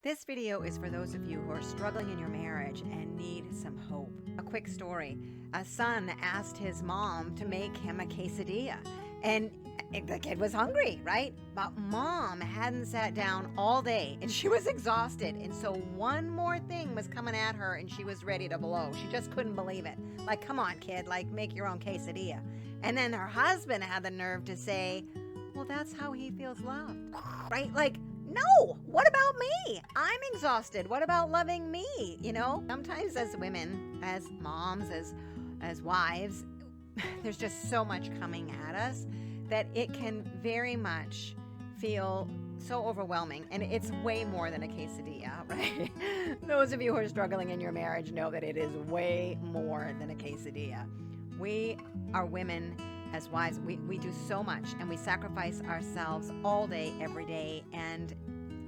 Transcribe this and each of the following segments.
This video is for those of you who are struggling in your marriage and need some hope. A quick story. A son asked his mom to make him a quesadilla, and the kid was hungry, right? But mom hadn't sat down all day and she was exhausted. And so one more thing was coming at her and she was ready to blow. She just couldn't believe it. Like, come on, kid, like make your own quesadilla. And then her husband had the nerve to say, well, that's how he feels loved, right? Like, no, what about me? I'm exhausted. What about loving me? You know, sometimes as women, as moms, as wives, there's just so much coming at us that it can very much feel so overwhelming. And it's way more than a quesadilla, right? Those of you who are struggling in your marriage know that it is way more than a quesadilla. We are women as wives. We do so much and we sacrifice ourselves all day, every day. And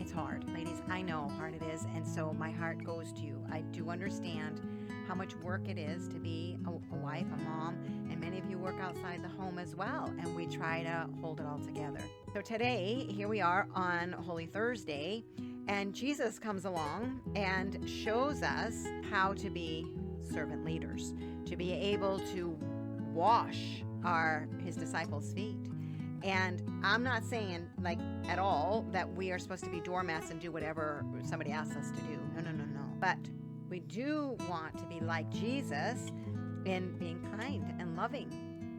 it's hard. Ladies, I know how hard it is. And so my heart goes to you. I do understand how much work it is to be a wife, a mom, and many of you work outside the home as well. And we try to hold it all together. So today, here we are on Holy Thursday, and Jesus comes along and shows us how to be servant leaders, to be able to wash his disciples' feet. And I'm not saying like at all that we are supposed to be doormats and do whatever somebody asks us to do. No. But we do want to be like Jesus in being kind and loving.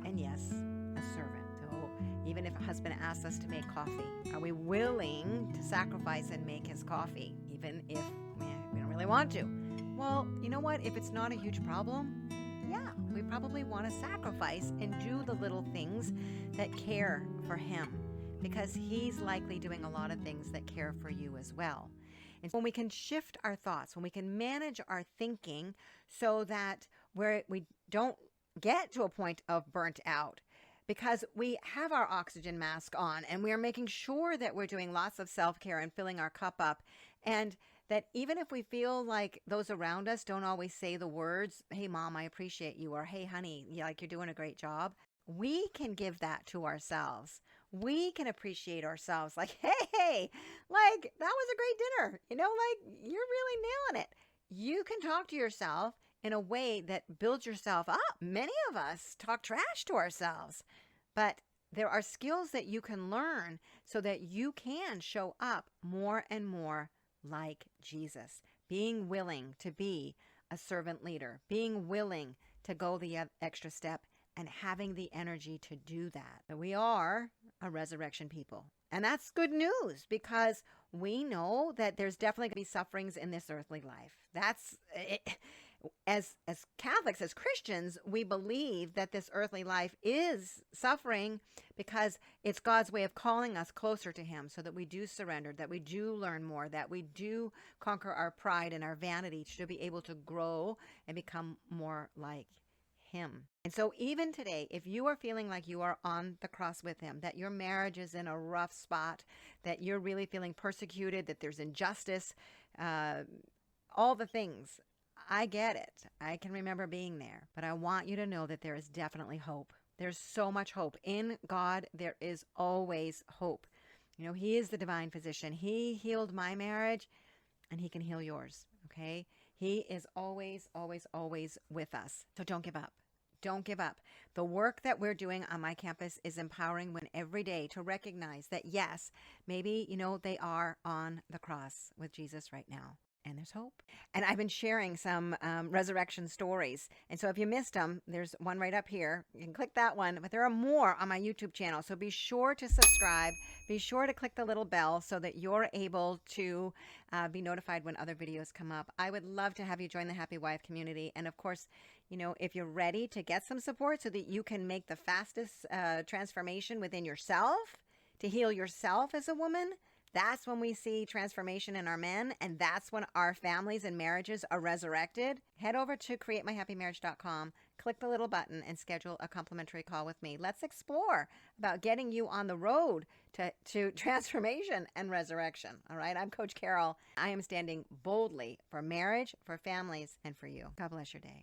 And yes, a servant. So even if a husband asks us to make coffee, are we willing to sacrifice and make his coffee, even if we don't really want to? Well, you know what? If it's not a huge problem, yeah, we probably want to sacrifice and do the little things that care for him, because he's likely doing a lot of things that care for you as well. And when we can shift our thoughts, when we can manage our thinking so that we don't get to a point of burnt out, because we have our oxygen mask on and we are making sure that we're doing lots of self-care and filling our cup up, and that even if we feel like those around us don't always say the words, hey, mom, I appreciate you, or hey, honey, like you're doing a great job, we can give that to ourselves. We can appreciate ourselves like, hey, like that was a great dinner. You know, like you're really nailing it. You can talk to yourself in a way that builds yourself up. Many of us talk trash to ourselves, but there are skills that you can learn so that you can show up more and more like Jesus, being willing to be a servant leader, being willing to go the extra step, and having the energy to do that. We are a resurrection people. And that's good news, because we know that there's definitely going to be sufferings in this earthly life. That's it. As Catholics, as Christians, we believe that this earthly life is suffering because it's God's way of calling us closer to him, so that we do surrender, that we do learn more, that we do conquer our pride and our vanity to be able to grow and become more like him. And so even today, if you are feeling like you are on the cross with him, that your marriage is in a rough spot, that you're really feeling persecuted, that there's injustice, all the things, I get it. I can remember being there, but I want you to know that there is definitely hope. There's so much hope. In God, there is always hope. You know, he is the divine physician. He healed my marriage and he can heal yours, okay? He is always, always, always with us. So don't give up. Don't give up. The work that we're doing on my campus is empowering women every day to recognize that, yes, maybe, you know, they are on the cross with Jesus right now. And there's hope. And I've been sharing some resurrection stories. And so if you missed them, there's one right up here. You can click that one. But there are more on my YouTube channel. So be sure to subscribe. Be sure to click the little bell so that you're able to be notified when other videos come up. I would love to have you join the Happy Wife community. And of course, you know, if you're ready to get some support so that you can make the fastest transformation within yourself, to heal yourself as a woman, that's when we see transformation in our men, and that's when our families and marriages are resurrected. Head over to createmyhappymarriage.com, click the little button, and schedule a complimentary call with me. Let's explore about getting you on the road to transformation and resurrection. All right, I'm Coach Carol. I am standing boldly for marriage, for families, and for you. God bless your day.